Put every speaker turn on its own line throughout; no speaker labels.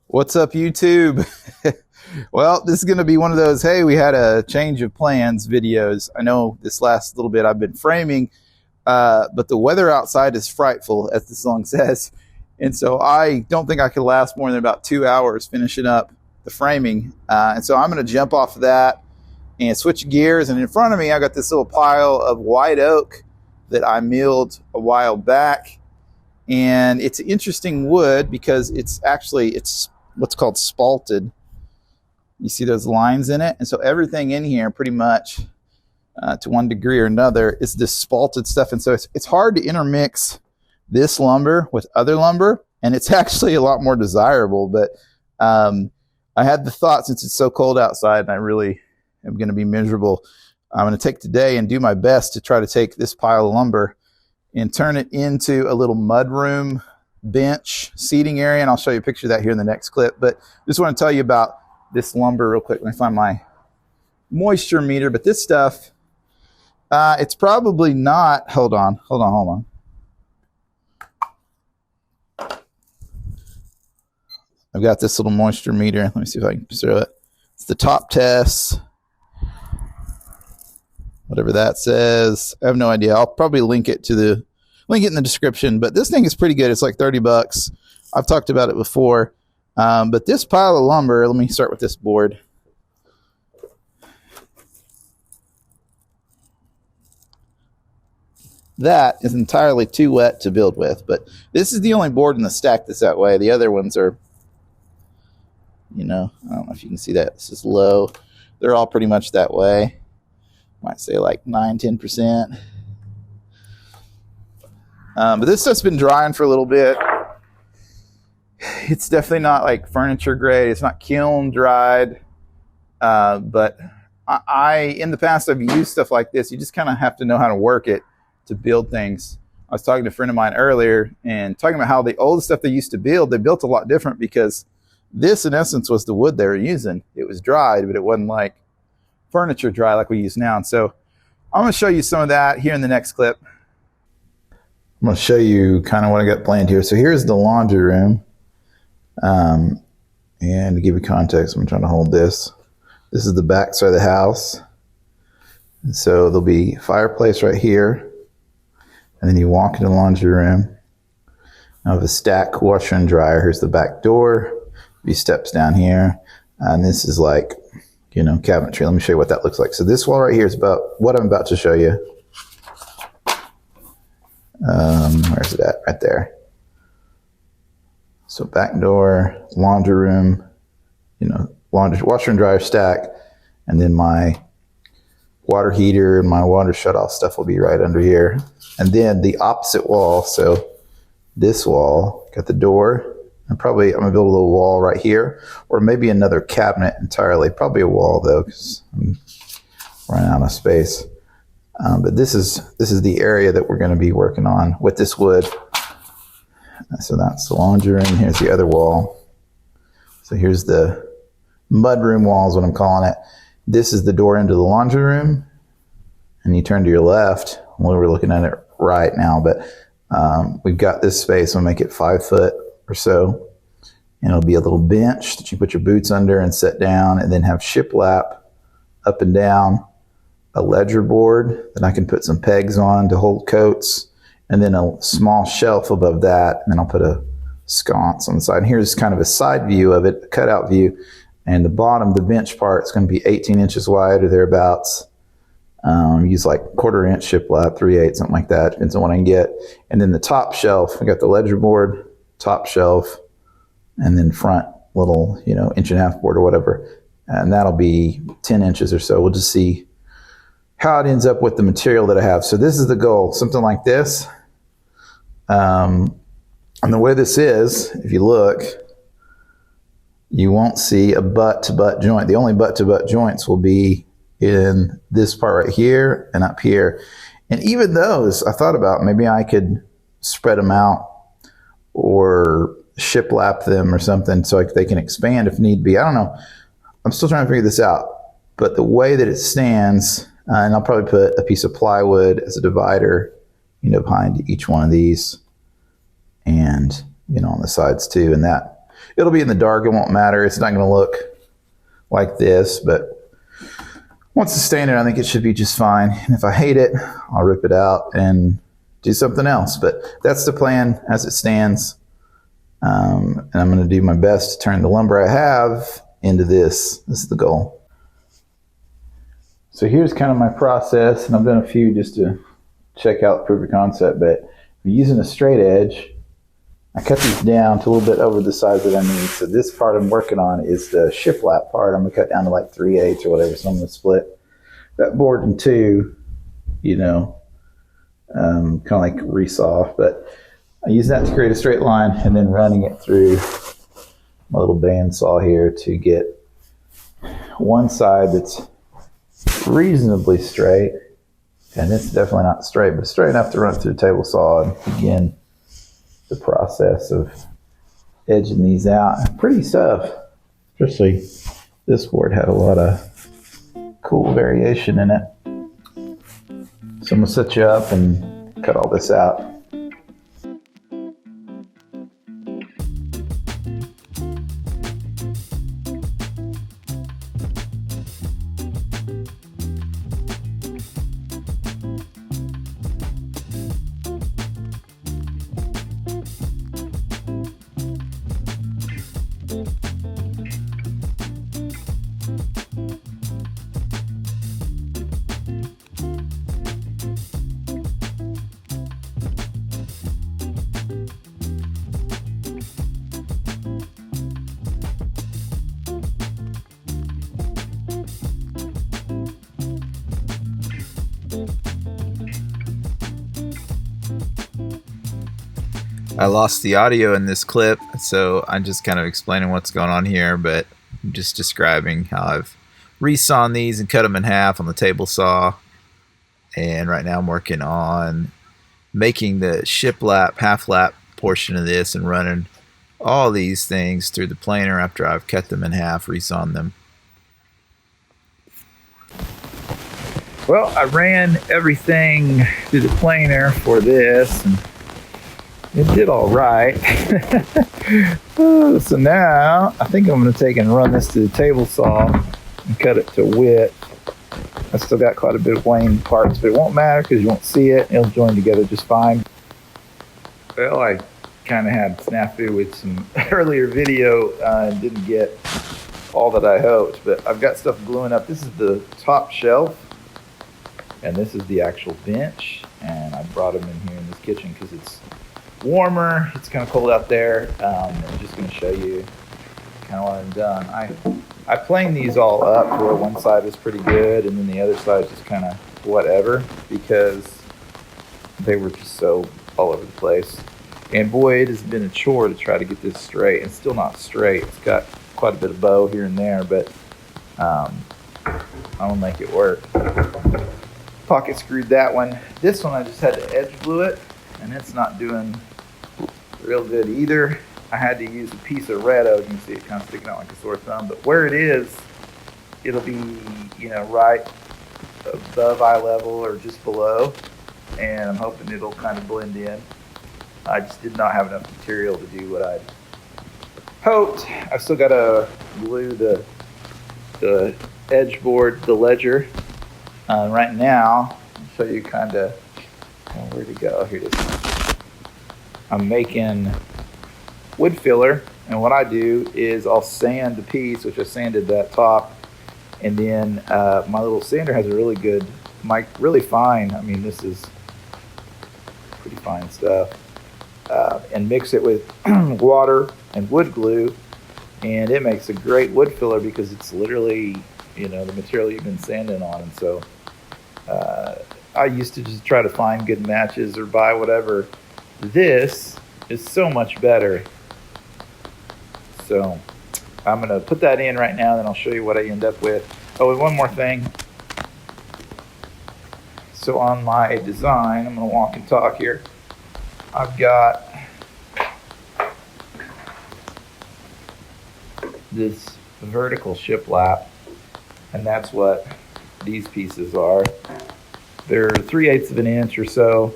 What's up, YouTube? Well, this is going to be one of those, hey, we had a change of plans videos. I know this last little bit I've been framing, but the weather outside is frightful, as the song says. And so I don't think I could last more than about 2 hours finishing up the framing. And so I'm going to jump off of that and switch gears. And in front of me, I got this little pile of white oak that I milled a while back. And it's interesting wood because it's what's called spalted. You see those lines in it? And so everything in here pretty much to one degree or another is this spalted stuff. And so it's hard to intermix this lumber with other lumber, and it's actually a lot more desirable. But I had the thought, since it's so cold outside and I really am going to be miserable, I'm going to take today and do my best to try to take this pile of lumber and turn it into a little mudroom bench seating area. And I'll show you a picture of that here in the next clip. But just want to tell you about this lumber real quick. Let me find my moisture meter. But this stuff, it's probably not, hold on. I've got this little moisture meter. Let me see if I can show it. It's the TOPTES, whatever that says. I have no idea. I'll probably link it in the description. But this thing is pretty good. It's like $30. I've talked about it before. But this pile of lumber, let me start with this board. That is entirely too wet to build with. But this is the only board in the stack that's that way. The other ones are, I don't know if you can see that. This is low. They're all pretty much that way. Might say like 9-10%. But this stuff's been drying for a little bit. It's definitely not like furniture grade. It's not kiln dried. But in the past, I've used stuff like this. You just kind of have to know how to work it to build things. I was talking to a friend of mine earlier and talking about how the old stuff they used to build, they built a lot different because this, in essence, was the wood they were using. It was dried, but it wasn't like furniture dry like we use now. And so I'm going to show you some of that here in the next clip. I'm going to show you kind of what I got planned here. So here's the laundry room. And to give you context, I'm trying to hold this. This is the back side of the house. And so there'll be a fireplace right here. And then you walk into the laundry room. I have a stack washer and dryer. Here's the back door. A few steps down here. And this is like, cabinetry. Let me show you what that looks like. So this wall right here is about what I'm about to show you. Where's it at? Right there. So back door, laundry room, laundry, washer and dryer stack, and then my water heater and my water shutoff stuff will be right under here. And then the opposite wall, so this wall, got the door, and probably I'm gonna build a little wall right here, or maybe another cabinet entirely. Probably a wall though, because I'm running out of space. But this is the area that we're going to be working on with this wood. So that's the laundry room. Here's the other wall. So here's the mudroom wall is what I'm calling it. This is the door into the laundry room. And you turn to your left. Well, we're looking at it right now, but we've got this space. We'll make it 5 foot or so. And it'll be a little bench that you put your boots under and sit down, and then have shiplap up and down, a ledger board that I can put some pegs on to hold coats, and then a small shelf above that, and then I'll put a sconce on the side. And here's kind of a side view of it, a cutout view, and the bottom, the bench part, is going to be 18 inches wide or thereabouts. Use like 1/4 inch shiplap, 3/8, something like that, depends on what I can get. And then the top shelf, I got the ledger board, top shelf, and then front little, 1.5 inch board or whatever, and that'll be 10 inches or so. We'll just see how it ends up with the material that I have. So this is the goal, something like this. And the way this is, if you look, you won't see a butt-to-butt joint. The only butt-to-butt joints will be in this part right here and up here. And even those, I thought about maybe I could spread them out or shiplap them or something so they can expand if need be. I don't know. I'm still trying to figure this out. But the way that it stands, and I'll probably put a piece of plywood as a divider, behind each one of these, and on the sides too. And that It'll be in the dark, it won't matter. It's not gonna look like this, but once it's standard, I think it should be just fine. And if I hate it, I'll rip it out and do something else. But that's the plan as it stands. And I'm gonna do my best to turn the lumber I have into this. This is the goal. So here's kind of my process, and I've done a few just to check out proof of concept, but using a straight edge, I cut these down to a little bit over the size that I need. So this part I'm working on is the shiplap part. I'm gonna cut down to like 3/8 or whatever. So I'm gonna split that board in two, you know, kind of like resaw. But I use that to create a straight line, and then running it through my little bandsaw here to get one side that's reasonably straight. And it's definitely not straight, but straight enough to run it through the table saw and begin the process of edging these out. Pretty stuff. Especially this board had a lot of cool variation in it. So I'm gonna set you up and cut all this out. I lost the audio in this clip, so I'm just kind of explaining what's going on here, but I'm just describing how I've resawn these and cut them in half on the table saw. And right now I'm working on making the shiplap, half lap portion of this and running all these things through the planer after I've cut them in half, resawn them. Well, I ran everything through the planer for this, and it did all right. So now I think I'm going to take and run this to the table saw and cut it to width. I still got quite a bit of wane parts, but it won't matter because you won't see it. It'll join together just fine. Well, I kind of had snafu with some earlier video and didn't get all that I hoped, but I've got stuff gluing up. This is the top shelf, and this is the actual bench, and I brought them in here in this kitchen because it's warmer. It's kind of cold out there. I'm just going to show you kind of what I've done. I planed these all up where one side was pretty good and then the other side just kind of whatever because they were just so all over the place. And boy, it has been a chore to try to get this straight. It's still not straight. It's got quite a bit of bow here and there, but I'm going to make it work. Pocket screwed that one. This one I just had to edge glue it, and it's not doing real good either. I had to use a piece of Red-O. You can see it kind of sticking out like a sore thumb, but where it is, it'll be, you know, right above eye level or just below, and I'm hoping it'll kind of blend in. I just did not have enough material to do what I'd hoped. I've still got to glue the edge board, the ledger. Right now, I'll show you kind of, where'd it go? Here it is. I'm making wood filler, and what I do is I'll sand the piece, which I sanded that top, and then my little sander has a really good, really fine, I mean this is pretty fine stuff, and mix it with water and wood glue, and it makes a great wood filler because it's literally, you know, the material you've been sanding on. And so I used to just try to find good matches or buy whatever. This is so much better. So I'm going to put that in right now, then I'll show you what I end up with. Oh, and one more thing. So on my design, I'm going to walk and talk here. I've got this vertical shiplap, and that's what these pieces are. They're 3/8 of an inch or so,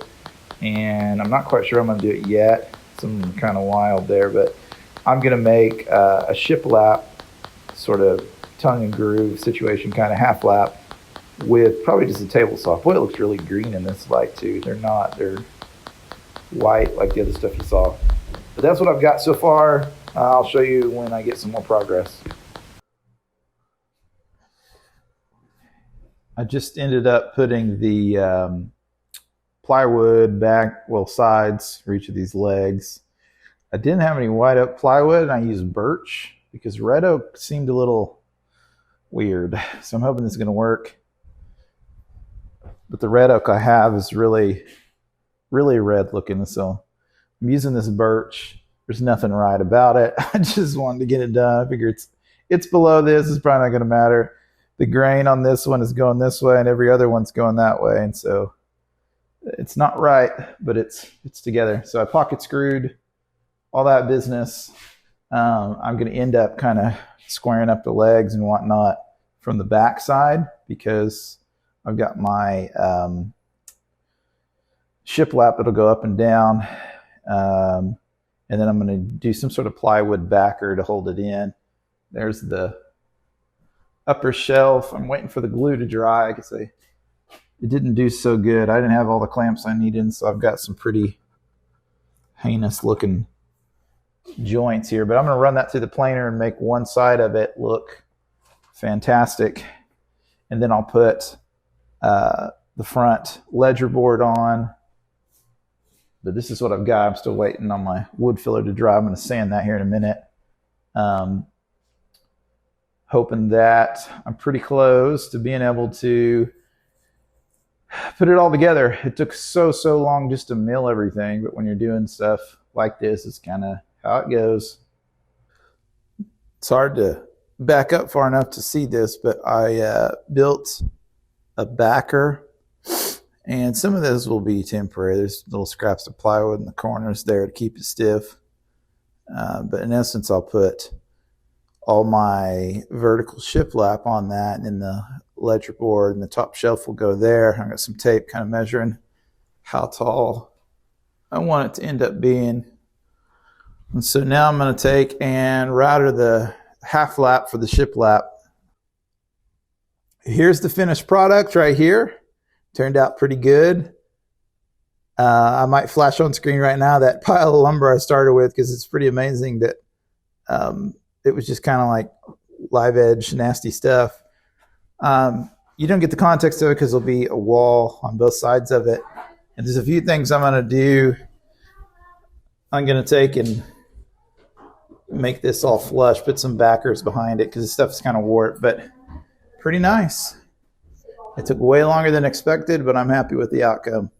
and I'm not quite sure I'm going to do it yet. Something kind of wild there, but I'm going to make a shiplap sort of tongue and groove situation, kind of half lap with probably just a table saw. Boy, it looks really green in this light too. They're white like the other stuff you saw. But that's what I've got so far. I'll show you when I get some more progress. I just ended up putting the plywood back, well, sides for each of these legs. I didn't have any white oak plywood, and I used birch because red oak seemed a little weird. So I'm hoping this is going to work. But the red oak I have is really, really red looking. So I'm using this birch. There's nothing right about it. I just wanted to get it done. I figure it's below this. It's probably not going to matter. The grain on this one is going this way, and every other one's going that way. And so it's not right, but it's together. So I pocket screwed all that business. I'm going to end up kind of squaring up the legs and whatnot from the back side because I've got my shiplap that'll go up and down. And then I'm going to do some sort of plywood backer to hold it in. There's the upper shelf. I'm waiting for the glue to dry because it didn't do so good. I didn't have all the clamps I needed, so I've got some pretty heinous looking joints here. But I'm going to run that through the planer and make one side of it look fantastic. And then I'll put the front ledger board on. But this is what I've got. I'm still waiting on my wood filler to dry. I'm going to sand that here in a minute. Hoping that I'm pretty close to being able to put it all together. It took so long just to mill everything, but when you're doing stuff like this, it's kind of how it goes. It's hard to back up far enough to see this, but I built a backer. And some of this will be temporary. There's little scraps of plywood in the corners there to keep it stiff. But in essence, I'll put all my vertical shiplap on that, and then the ledger board and the top shelf will go there. I've got some tape kind of measuring how tall I want it to end up being. And so now I'm going to take and router the half lap for the shiplap. Here's the finished product right here. Turned out pretty good. I might flash on screen right now that pile of lumber I started with because it's pretty amazing that it was just kind of like live edge, nasty stuff. You don't get the context of it because there'll be a wall on both sides of it. And there's a few things I'm going to do. I'm going to take and make this all flush, put some backers behind it because this stuff's kind of warped, but pretty nice. It took way longer than expected, but I'm happy with the outcome.